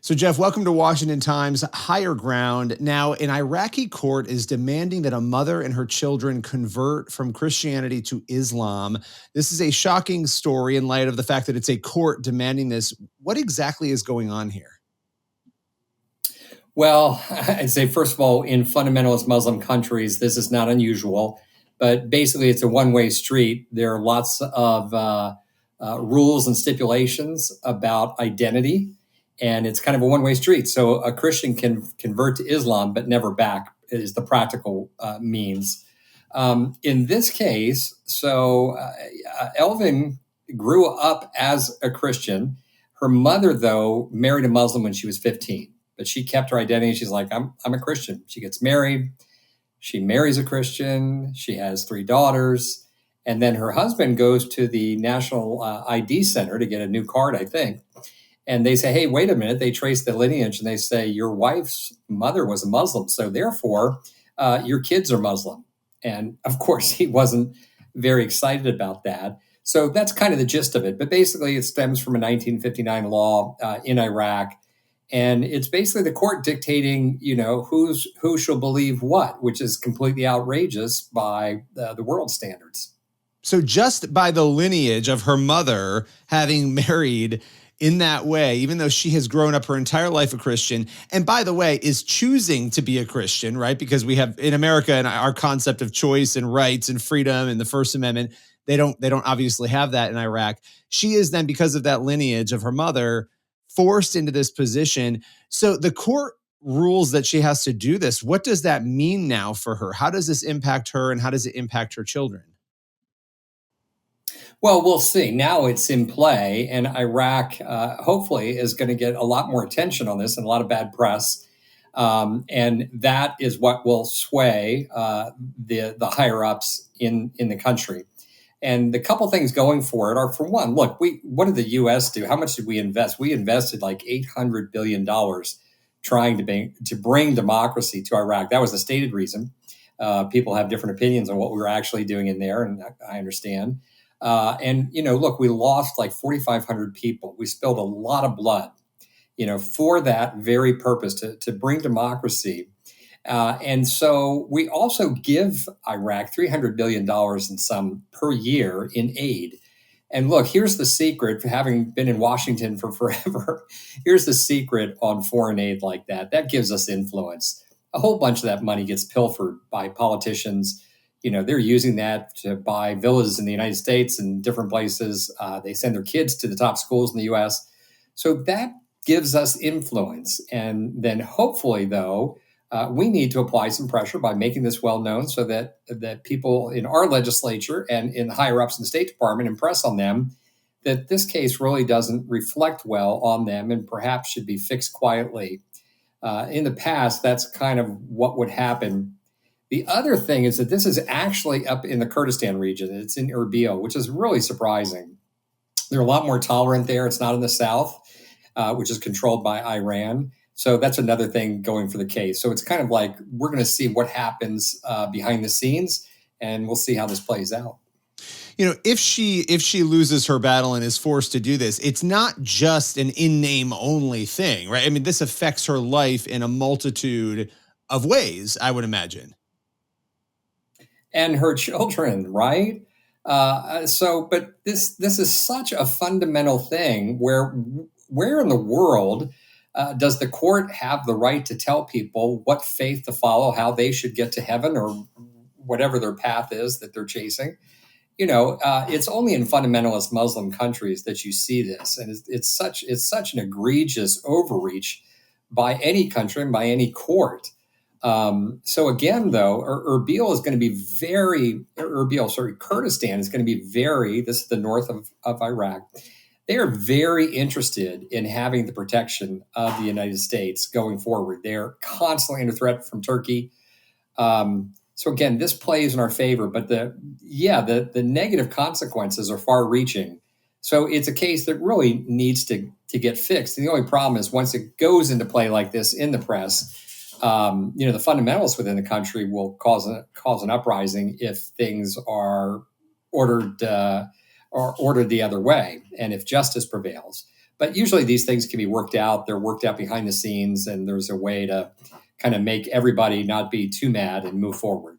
So, Jeff, welcome to Washington Times Higher Ground. Now, an Iraqi court is demanding that a mother and her children convert from Christianity to Islam. This is a shocking story in light of the fact that it's a court demanding this. What exactly is going on here? Well, I'd say, first of all, in fundamentalist Muslim countries, this is not unusual, but basically it's a one-way street. There are lots of rules and stipulations about identity, and it's kind of a one-way street. So a Christian can convert to Islam, but never back is the practical means. In this case, Elvin grew up as a Christian. Her mother, though, married a Muslim when she was 15. But she kept her identity. She's like, I'm a Christian. She gets married. She marries a Christian. She has 3 daughters. And then her husband goes to the National ID Center to get a new card, I think. And they say, hey, wait a minute. They trace the lineage and they say, your wife's mother was a Muslim. So therefore, your kids are Muslim. And of course, he wasn't very excited about that. So that's kind of the gist of it. But basically, it stems from a 1959 law in Iraq. And it's basically the court dictating, who shall believe what, which is completely outrageous by the world standards. So just by the lineage of her mother having married in that way, even though she has grown up her entire life a Christian, and by the way, is choosing to be a Christian, right? Because we have in America and our concept of choice and rights and freedom and the First Amendment, they don't obviously have that in Iraq. She is then, because of that lineage of her mother, forced into this position. So the court rules that she has to do this. What does that mean now for her? How does this impact her and how does it impact her children? Well, we'll see. Now it's in play, and Iraq hopefully is going to get a lot more attention on this and a lot of bad press. And that is what will sway the higher ups in the country. And the couple things going for it are, for one, look, what did the U.S. do? How much did we invest? We invested like $800 billion trying to bring democracy to Iraq. That was the stated reason. People have different opinions on what we were actually doing in there, and I understand. Look, we lost like 4,500 people. We spilled a lot of blood, for that very purpose, to bring democracy. And so we also give Iraq $300 billion and some per year in aid. And look, here's the secret, for having been in Washington for forever. Here's the secret on foreign aid like that. That gives us influence. A whole bunch of that money gets pilfered by politicians. They're using that to buy villas in the United States and different places. They send their kids to the top schools in the U.S. So that gives us influence. And then hopefully, though, we need to apply some pressure by making this well known so that people in our legislature and in the higher ups in the State Department impress on them that this case really doesn't reflect well on them and perhaps should be fixed quietly. In the past, that's kind of what would happen. The other thing is that this is actually up in the Kurdistan region. It's in Erbil, which is really surprising. They're a lot more tolerant there. It's not in the south, which is controlled by Iran. So that's another thing going for the case. So it's kind of like we're going to see what happens behind the scenes, and we'll see how this plays out. If she loses her battle and is forced to do this, it's not just an in-name only thing, right? I mean, this affects her life in a multitude of ways, I would imagine. And her children, right? But this is such a fundamental thing where in the world does the court have the right to tell people what faith to follow, how they should get to heaven or whatever their path is that they're chasing? It's only in fundamentalist Muslim countries that you see this. And it's such an egregious overreach by any country and by any court. So again, though, Kurdistan is going to be this is the north of Iraq. They are very interested in having the protection of the United States going forward. They're constantly under threat from Turkey. So again, this plays in our favor, but the negative consequences are far-reaching. So it's a case that really needs to get fixed. And the only problem is once it goes into play like this in the press, the fundamentalists within the country will cause an uprising if things are ordered the other way, and if justice prevails. But usually these things can be worked out. They're worked out behind the scenes, and there's a way to kind of make everybody not be too mad and move forward.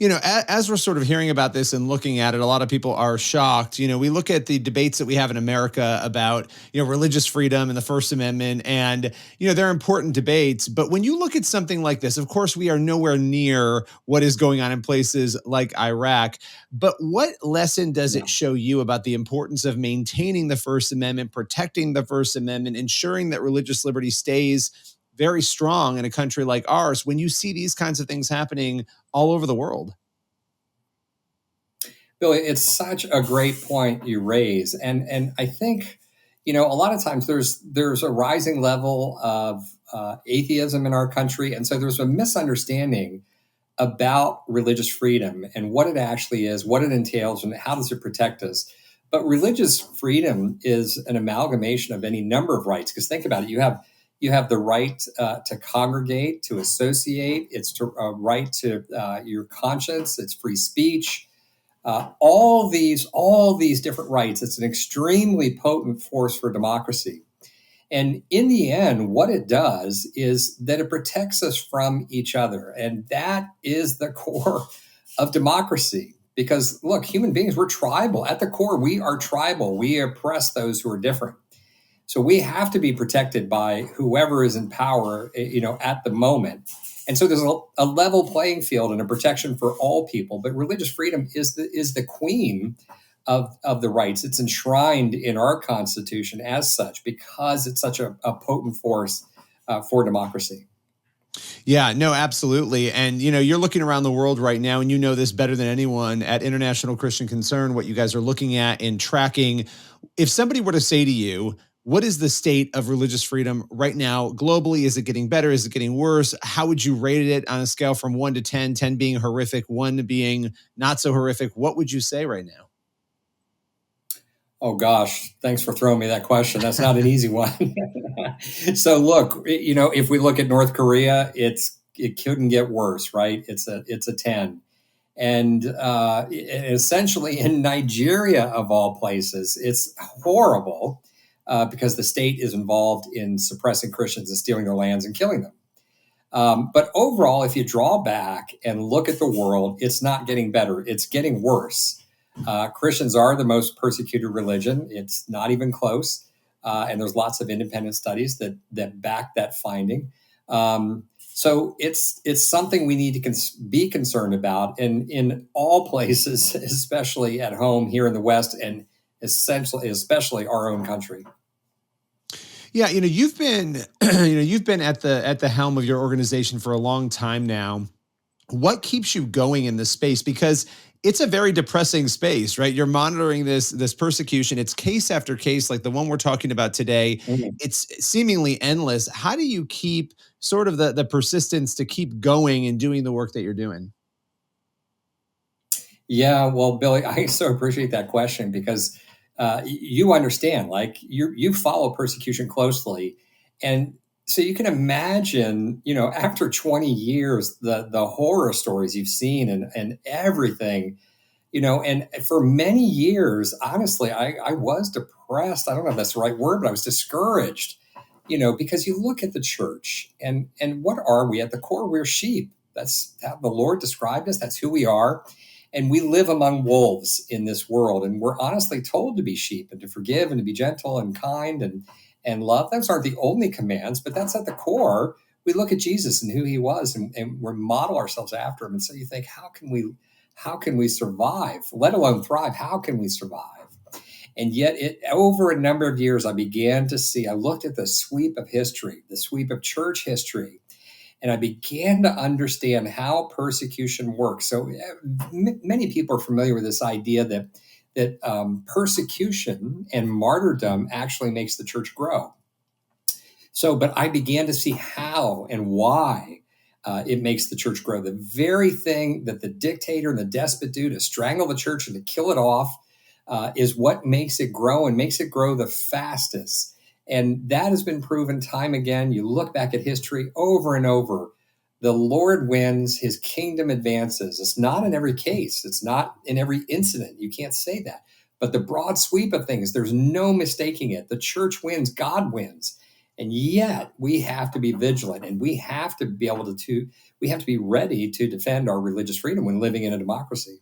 As we're sort of hearing about this and looking at it, a lot of people are shocked. We look at the debates that we have in America about, religious freedom and the First Amendment, and, they're important debates. But when you look at something like this, of course, we are nowhere near what is going on in places like Iraq. But what lesson does Yeah. it show you about the importance of maintaining the First Amendment, protecting the First Amendment, ensuring that religious liberty stays very strong in a country like ours when you see these kinds of things happening all over the world? Billy, it's such a great point you raise, and I think a lot of times there's a rising level of atheism in our country, and so there's a misunderstanding about religious freedom and what it actually is, what it entails, and how does it protect us. But religious freedom is an amalgamation of any number of rights. Because think about it, you have the right to congregate, to associate. It's a right to your conscience. It's free speech. All these different rights. It's an extremely potent force for democracy. And in the end, what it does is that it protects us from each other. And that is the core of democracy. Because look, human beings, we're tribal. At the core, we are tribal. We oppress those who are different. So we have to be protected by whoever is in power, at the moment. And so there's a level playing field and a protection for all people. But religious freedom is the queen of the rights. It's enshrined in our Constitution as such because it's such a potent force for democracy. Yeah, no, absolutely. And, you're looking around the world right now, and you know this better than anyone at International Christian Concern, what you guys are looking at and tracking. If somebody were to say to you, what is the state of religious freedom right now globally? Is it getting better? Is it getting worse? How would you rate it on a scale from 1 to 10, 10 being horrific, 1 being not so horrific? What would you say right now? Oh gosh, thanks for throwing me that question. That's not an easy one. So look, if we look at North Korea, it couldn't get worse, right? It's a 10. And essentially in Nigeria, of all places, it's horrible because the state is involved in suppressing Christians and stealing their lands and killing them. But overall, if you draw back and look at the world, it's not getting better. It's getting worse. Christians are the most persecuted religion. It's not even close. And there's lots of independent studies that back that finding. So it's something we need to be concerned about, and in all places, especially at home here in the West, and especially our own country. Yeah, you've been, you've been at the helm of your organization for a long time now. What keeps you going in this space? Because it's a very depressing space, right? You're monitoring this persecution. It's case after case, like the one we're talking about today. Mhm. It's seemingly endless. How do you keep sort of the persistence to keep going and doing the work that you're doing? Yeah, well, Billy, I so appreciate that question because you understand, like you follow persecution closely, and so you can imagine, after 20 years, the horror stories you've seen and everything, and for many years, honestly, I was depressed. I don't know if that's the right word, but I was discouraged, because you look at the church and what are we? At the core, we're sheep. That's how the Lord described us. That's who we are. And we live among wolves in this world. And we're honestly told to be sheep and to forgive and to be gentle and kind and love. Those aren't the only commands, but that's at the core. We look at Jesus and who he was, and we model ourselves after him. And so you think, how can we survive, let alone thrive? How can we survive? And yet, over a number of years, I began to see, I looked at the sweep of history, the sweep of church history, and I began to understand how persecution works. So many people are familiar with this idea that persecution and martyrdom actually makes the church grow. So, but I began to see how and why it makes the church grow. The very thing that the dictator and the despot do to strangle the church and to kill it off is what makes it grow and makes it grow the fastest. And that has been proven time again. You look back at history over and over. The Lord wins, his kingdom advances. It's not in every case, it's not in every incident. You can't say that. But the broad sweep of things, there's no mistaking it. The church wins, God wins. And yet we have to be vigilant, and we have to be able to we have to be ready to defend our religious freedom when living in a democracy.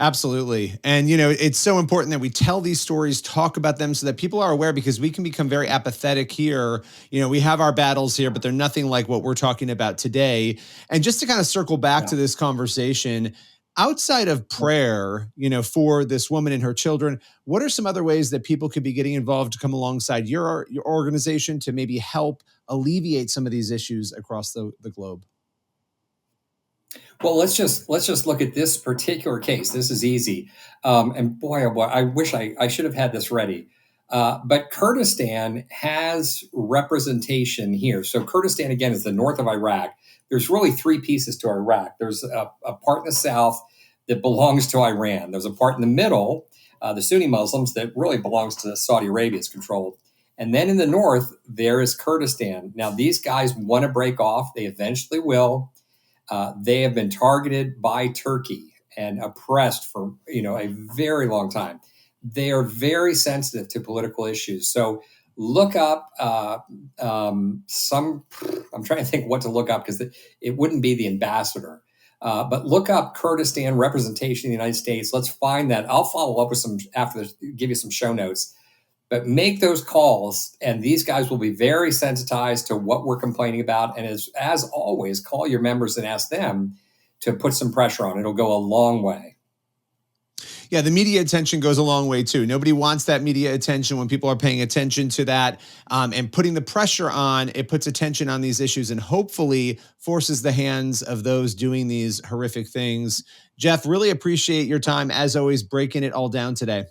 Absolutely. And, it's so important that we tell these stories, talk about them so that people are aware, because we can become very apathetic here. We have our battles here, but they're nothing like what we're talking about today. And just to kind of circle back Yeah. to this conversation, outside of prayer, for this woman and her children, what are some other ways that people could be getting involved to come alongside your organization to maybe help alleviate some of these issues across the globe? Well, let's just look at this particular case. This is easy, and boy, oh boy, I wish I should have had this ready. But Kurdistan has representation here. So Kurdistan again is the north of Iraq. There's really three pieces to Iraq. There's a part in the south that belongs to Iran. There's a part in the middle, the Sunni Muslims, that really belongs to Saudi Arabia. It's controlled. And then in the north, there is Kurdistan. Now, these guys want to break off. They eventually will. They have been targeted by Turkey and oppressed for a very long time. They are very sensitive to political issues. So look up some. I'm trying to think what to look up, because it wouldn't be the ambassador. But look up Kurdistan representation in the United States. Let's find that. I'll follow up with some after this, give you some show notes. But make those calls, and these guys will be very sensitized to what we're complaining about. And as always, call your members and ask them to put some pressure on. It'll go a long way. Yeah, the media attention goes a long way too. Nobody wants that media attention. When people are paying attention to that and putting the pressure on, it puts attention on these issues and hopefully forces the hands of those doing these horrific things. Jeff, really appreciate your time, as always, breaking it all down today.